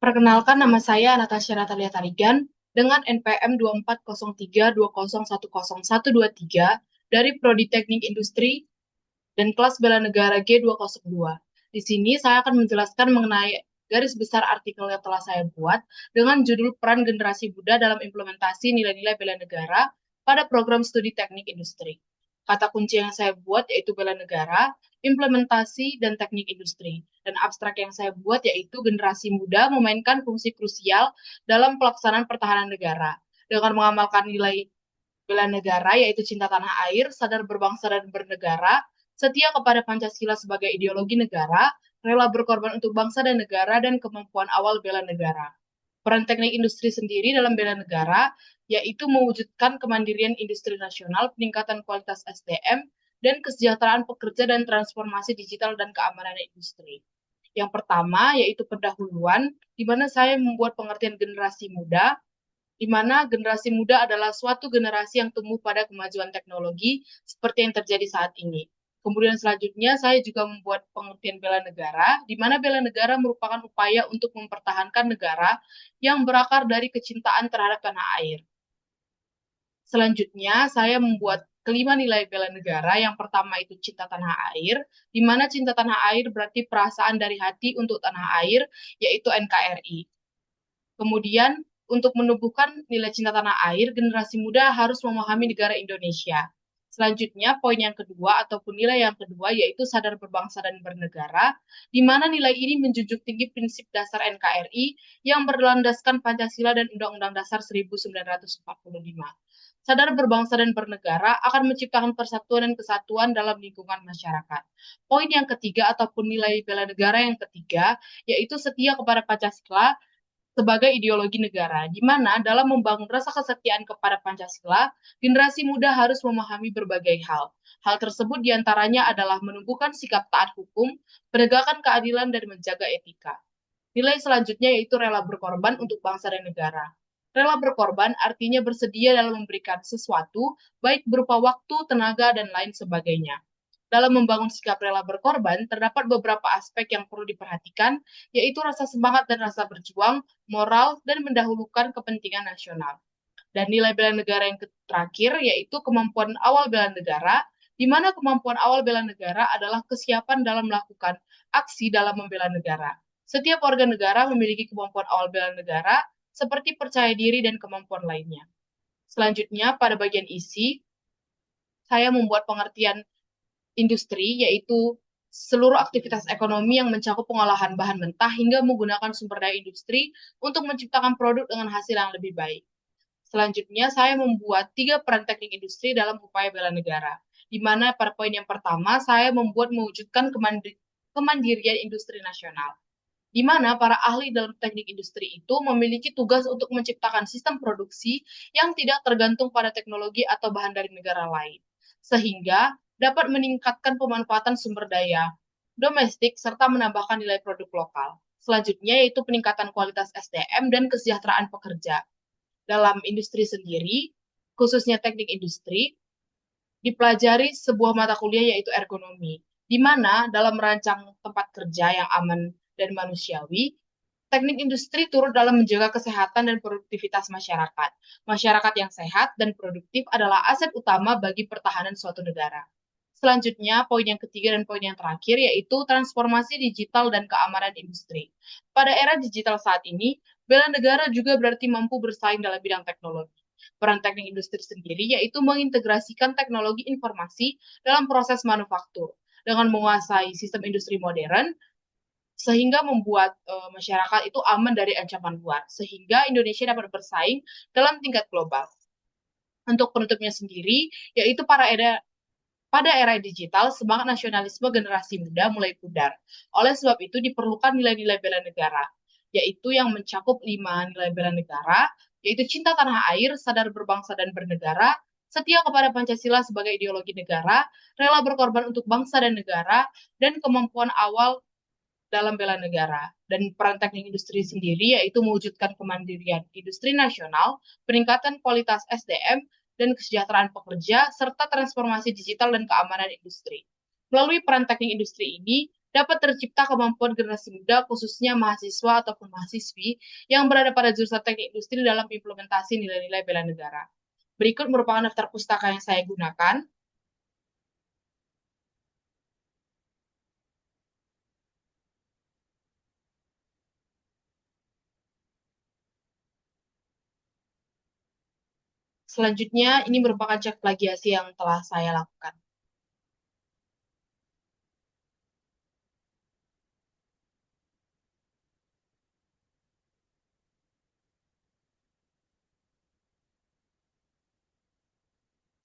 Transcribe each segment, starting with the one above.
Perkenalkan, nama saya Natasha Natalia Tarigan dengan NPM 240320101123 dari Prodi Teknik Industri dan kelas bela negara G202. Di sini saya akan menjelaskan mengenai garis besar artikel yang telah saya buat dengan judul Peran Generasi Muda dalam Implementasi Nilai-nilai Bela Negara pada Program Studi Teknik Industri. Kata kunci yang saya buat yaitu bela negara, implementasi, dan teknik industri. Dan abstrak yang saya buat yaitu generasi muda memainkan fungsi krusial dalam pelaksanaan pertahanan negara. Dengan mengamalkan nilai bela negara yaitu cinta tanah air, sadar berbangsa dan bernegara, setia kepada Pancasila sebagai ideologi negara, rela berkorban untuk bangsa dan negara, dan kemampuan awal bela negara. Peran teknik industri sendiri dalam bela negara yaitu mewujudkan kemandirian industri nasional, peningkatan kualitas SDM, dan kesejahteraan pekerja dan transformasi digital dan keamanan industri. Yang pertama yaitu pendahuluan, di mana saya membuat pengertian generasi muda, di mana generasi muda adalah suatu generasi yang tumbuh pada kemajuan teknologi seperti yang terjadi saat ini. Kemudian selanjutnya saya juga membuat pengertian bela negara, di mana bela negara merupakan upaya untuk mempertahankan negara yang berakar dari kecintaan terhadap tanah air. Selanjutnya, saya membuat kelima nilai bela negara. Yang pertama itu cinta tanah air, di mana cinta tanah air berarti perasaan dari hati untuk tanah air, yaitu NKRI. Kemudian, untuk menumbuhkan nilai cinta tanah air, generasi muda harus memahami negara Indonesia. Selanjutnya, poin yang kedua ataupun nilai yang kedua yaitu sadar berbangsa dan bernegara, di mana nilai ini menjunjung tinggi prinsip dasar NKRI yang berlandaskan Pancasila dan Undang-Undang Dasar 1945. Sadar berbangsa dan bernegara akan menciptakan persatuan dan kesatuan dalam lingkungan masyarakat. Poin yang ketiga ataupun nilai bela negara yang ketiga yaitu setia kepada Pancasila sebagai ideologi negara, di mana dalam membangun rasa kesetiaan kepada Pancasila, generasi muda harus memahami berbagai hal. Hal tersebut diantaranya adalah menumbuhkan sikap taat hukum, penegakan keadilan, dan menjaga etika. Nilai selanjutnya yaitu rela berkorban untuk bangsa dan negara. Rela berkorban artinya bersedia dalam memberikan sesuatu, baik berupa waktu, tenaga, dan lain sebagainya. Dalam membangun sikap rela berkorban, terdapat beberapa aspek yang perlu diperhatikan, yaitu rasa semangat dan rasa berjuang, moral, dan mendahulukan kepentingan nasional. Dan nilai bela negara yang terakhir, yaitu kemampuan awal bela negara, di mana kemampuan awal bela negara adalah kesiapan dalam melakukan aksi dalam membela negara. Setiap warga negara memiliki kemampuan awal bela negara, seperti percaya diri dan kemampuan lainnya. Selanjutnya, pada bagian isi, saya membuat pengertian industri, yaitu seluruh aktivitas ekonomi yang mencakup pengolahan bahan mentah hingga menggunakan sumber daya industri untuk menciptakan produk dengan hasil yang lebih baik. Selanjutnya, saya membuat 3 peran teknik industri dalam upaya bela negara, di mana pada poin yang pertama, saya membuat mewujudkan kemandirian industri nasional, di mana para ahli dalam teknik industri itu memiliki tugas untuk menciptakan sistem produksi yang tidak tergantung pada teknologi atau bahan dari negara lain, sehingga dapat meningkatkan pemanfaatan sumber daya domestik serta menambahkan nilai produk lokal. Selanjutnya yaitu peningkatan kualitas SDM dan kesejahteraan pekerja. Dalam industri sendiri, khususnya teknik industri, dipelajari sebuah mata kuliah yaitu ergonomi, di mana dalam merancang tempat kerja yang aman dan manusiawi, teknik industri turut dalam menjaga kesehatan dan produktivitas masyarakat. Masyarakat yang sehat dan produktif adalah aset utama bagi pertahanan suatu negara. Selanjutnya, poin yang ketiga dan poin yang terakhir yaitu transformasi digital dan keamanan industri. Pada era digital saat ini, bela negara juga berarti mampu bersaing dalam bidang teknologi. Peran teknik industri sendiri yaitu mengintegrasikan teknologi informasi dalam proses manufaktur dengan menguasai sistem industri modern sehingga membuat masyarakat itu aman dari ancaman luar, sehingga Indonesia dapat bersaing dalam tingkat global. Untuk penutupnya sendiri, yaitu pada era digital, semangat nasionalisme generasi muda mulai pudar. Oleh sebab itu diperlukan nilai-nilai bela negara, yaitu yang mencakup 5 nilai bela negara, yaitu cinta tanah air, sadar berbangsa dan bernegara, setia kepada Pancasila sebagai ideologi negara, rela berkorban untuk bangsa dan negara, dan kemampuan awal dalam bela negara. Dan peran teknik industri sendiri yaitu mewujudkan kemandirian industri nasional, peningkatan kualitas SDM, dan kesejahteraan pekerja, serta transformasi digital dan keamanan industri. Melalui peran teknik industri ini, dapat tercipta kemampuan generasi muda, khususnya mahasiswa ataupun mahasiswi yang berada pada jurusan teknik industri dalam implementasi nilai-nilai bela negara. Berikut merupakan daftar pustaka yang saya gunakan. Selanjutnya, ini merupakan cek plagiasi yang telah saya lakukan.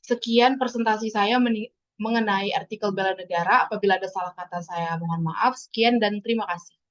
Sekian presentasi saya mengenai artikel bela negara. Apabila ada salah kata, saya mohon maaf. Sekian dan terima kasih.